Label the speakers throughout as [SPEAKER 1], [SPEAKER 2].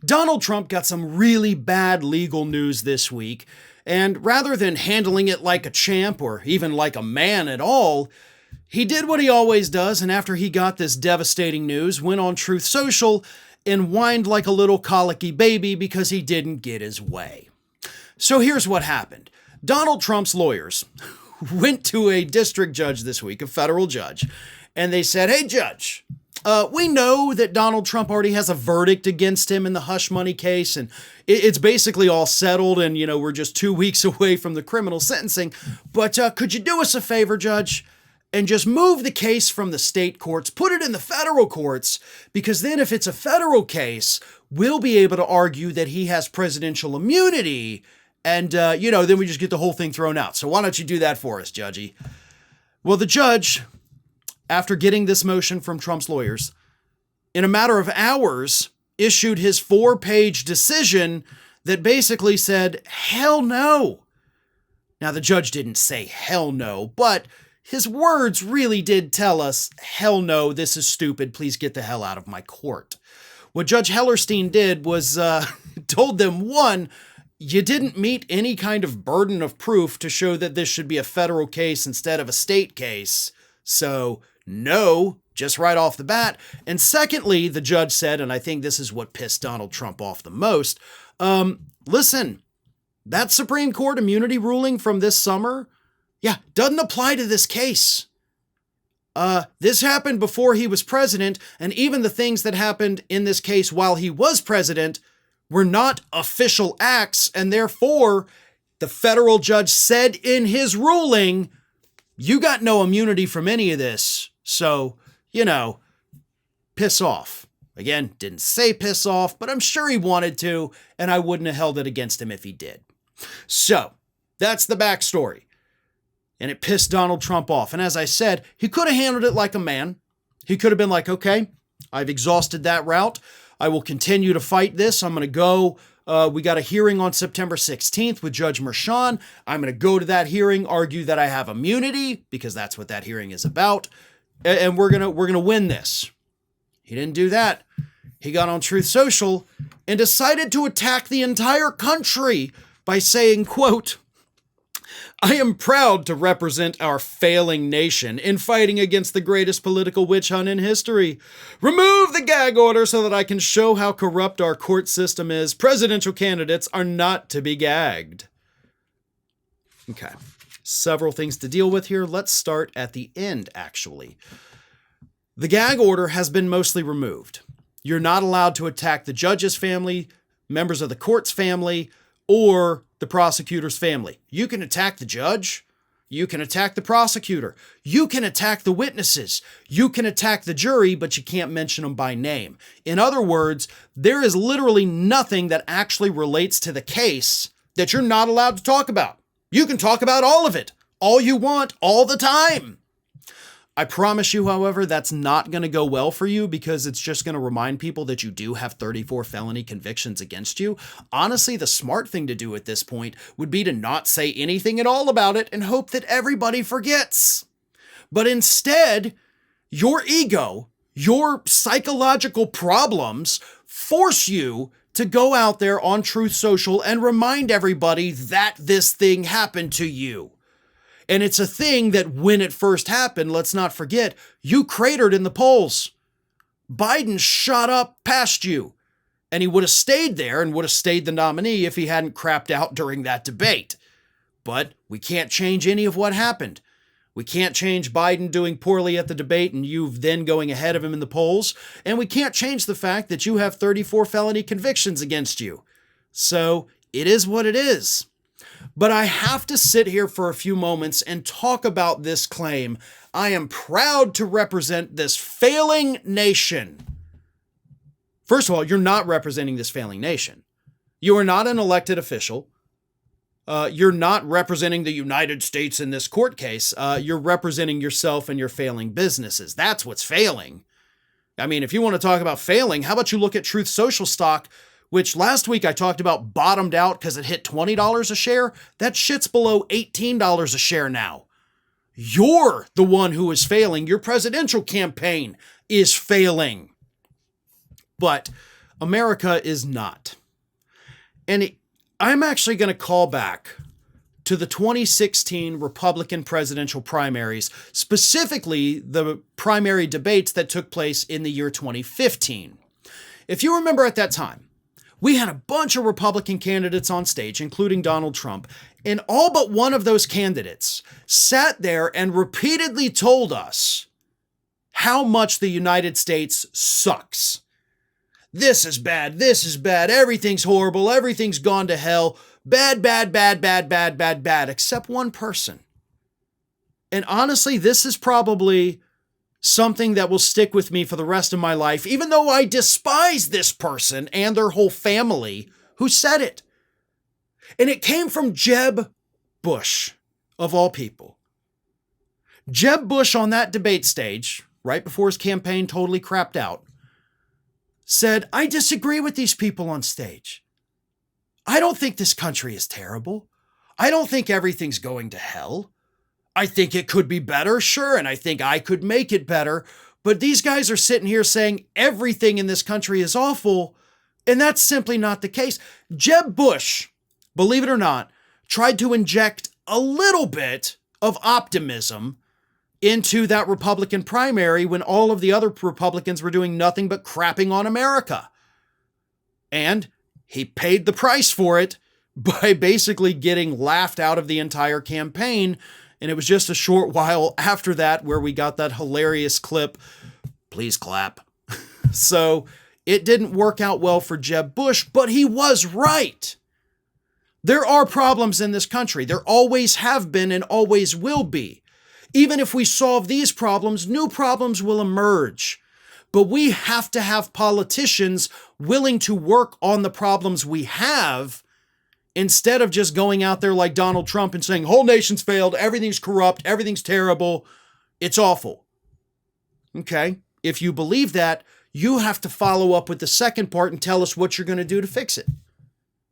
[SPEAKER 1] Donald Trump got some really bad legal news this week, and rather than handling it like a champ or even like a man at all, he did what he always does, and after he got this devastating news, went on Truth Social and whined like a little colicky baby because he didn't get his way. So here's what happened. Donald Trump's lawyers went to a district judge this week, a federal judge, and they said, "Hey, judge, we know that Donald Trump already has a verdict against him in the hush money case, and it's basically all settled, and, we're just 2 weeks away from the criminal sentencing. But could you do us a favor, judge, and just move the case from the state courts, put it in the federal courts, because then if it's a federal case, we'll be able to argue that he has presidential immunity, and, then we just get the whole thing thrown out. So why don't you do that for us, judgy?" Well, the judge, after getting this motion from Trump's lawyers, in a matter of hours, issued his 4-page decision that basically said, hell no. Now, the judge didn't say hell no, but his words really did tell us, hell no, this is stupid, please get the hell out of my court. What Judge Hellerstein did was told them, one, you didn't meet any kind of burden of proof to show that this should be a federal case instead of a state case. So, no, just right off the bat. And secondly, the judge said, and I think this is what pissed Donald Trump off the most, listen, that Supreme Court immunity ruling from this summer, doesn't apply to this case. This happened before he was president, and even the things that happened in this case while he was president were not official acts, and therefore, the federal judge said in his ruling, you got no immunity from any of this, so, piss off. Again, didn't say piss off, but I'm sure he wanted to, and I wouldn't have held it against him if he did. So, that's the backstory. And it pissed Donald Trump off. And as I said, he could have handled it like a man. He could have been like, okay, I've exhausted that route. I will continue to fight this. I'm going to go. We got a hearing on September 16th with Judge Merchan. I'm going to go to that hearing, argue that I have immunity, because that's what that hearing is about. And we're going to win this. He didn't do that. He got on Truth Social and decided to attack the entire country by saying, quote, "I am proud to represent our failing nation in fighting against the greatest political witch hunt in history. Remove the gag order so that I can show how corrupt our court system is. Presidential candidates are not to be gagged." Okay, several things to deal with here. Let's start at the end, actually. The gag order has been mostly removed. You're not allowed to attack the judge's family, members of the court's family, or the prosecutor's family. You can attack the judge. You can attack the prosecutor. You can attack the witnesses. You can attack the jury, but you can't mention them by name. In other words, there is literally nothing that actually relates to the case that you're not allowed to talk about. You can talk about all of it, all you want, all the time. I promise you, however, that's not going to go well for you because it's just going to remind people that you do have 34 felony convictions against you. Honestly, the smart thing to do at this point would be to not say anything at all about it and hope that everybody forgets. But instead, your ego, your psychological problems force you to go out there on Truth Social and remind everybody that this thing happened to you. And it's a thing that when it first happened, let's not forget, you cratered in the polls. Biden shot up past you. And he would have stayed there and would have stayed the nominee if he hadn't crapped out during that debate. But we can't change any of what happened. We can't change Biden doing poorly at the debate and you then going ahead of him in the polls. And we can't change the fact that you have 34 felony convictions against you. So it is what it is. But I have to sit here for a few moments and talk about this claim. I am proud to represent this failing nation. First of all, you're not representing this failing nation. You are not an elected official. You're not representing the United States in this court case. You're representing yourself and your failing businesses. That's what's failing. I mean, if you want to talk about failing, how about you look at Truth Social stock, which last week I talked about bottomed out because it hit $20 a share. That shit's below $18 a share now. You're the one who is failing. Your presidential campaign is failing. But America is not. And I'm actually going to call back to the 2016 Republican presidential primaries, specifically the primary debates that took place in the year 2015. If you remember at that time, we had a bunch of Republican candidates on stage, including Donald Trump, and all but one of those candidates sat there and repeatedly told us how much the United States sucks. This is bad, everything's horrible, everything's gone to hell, bad, except one person. And honestly, this is probably something that will stick with me for the rest of my life, even though I despise this person and their whole family who said it. And it came from Jeb Bush, of all people. Jeb Bush on that debate stage, right before his campaign totally crapped out, said, I disagree with these people on stage. I don't think this country is terrible. I don't think everything's going to hell. I think it could be better, sure, and I think I could make it better. But these guys are sitting here saying everything in this country is awful, and that's simply not the case. Jeb Bush, believe it or not, tried to inject a little bit of optimism into that Republican primary when all of the other Republicans were doing nothing but crapping on America. And he paid the price for it by basically getting laughed out of the entire campaign. And it was just a short while after that where we got that hilarious clip, please clap. So it didn't work out well for Jeb Bush, but he was right. There are problems in this country. There always have been and always will be. Even if we solve these problems, new problems will emerge. But we have to have politicians willing to work on the problems we have instead of just going out there like Donald Trump and saying, whole nation's failed, everything's corrupt, everything's terrible, it's awful. Okay, if you believe that, you have to follow up with the second part and tell us what you're going to do to fix it.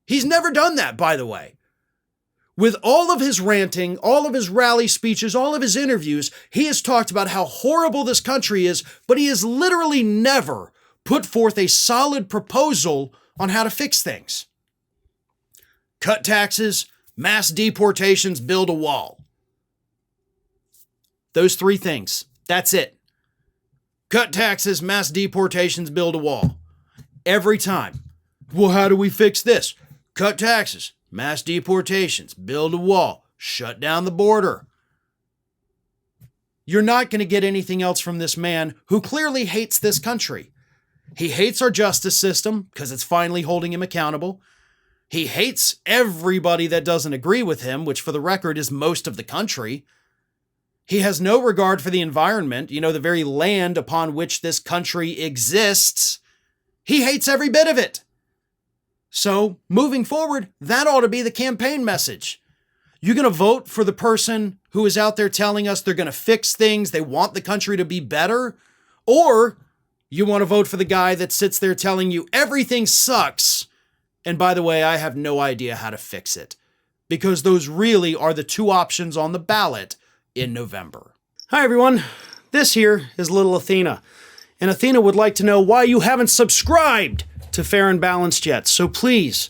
[SPEAKER 1] He's never done that, by the way. With all of his ranting, all of his rally speeches, all of his interviews, he has talked about how horrible this country is, but he has literally never put forth a solid proposal on how to fix things. Cut taxes, mass deportations, build a wall. Those three things. That's it. Cut taxes, mass deportations, build a wall. Every time. Well, how do we fix this? Cut taxes, mass deportations, build a wall, shut down the border. You're not going to get anything else from this man who clearly hates this country. He hates our justice system because it's finally holding him accountable. He hates everybody that doesn't agree with him, which for the record is most of the country. He has no regard for the environment, the very land upon which this country exists. He hates every bit of it. So moving forward, that ought to be the campaign message. You're going to vote for the person who is out there telling us they're going to fix things, they want the country to be better, or you want to vote for the guy that sits there telling you everything sucks. And by the way, I have no idea how to fix it, because those really are the two options on the ballot in November. Hi, everyone. This here is little Athena. And Athena would like to know why you haven't subscribed to Fair and Balanced yet. So please,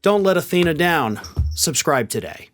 [SPEAKER 1] don't let Athena down. Subscribe today.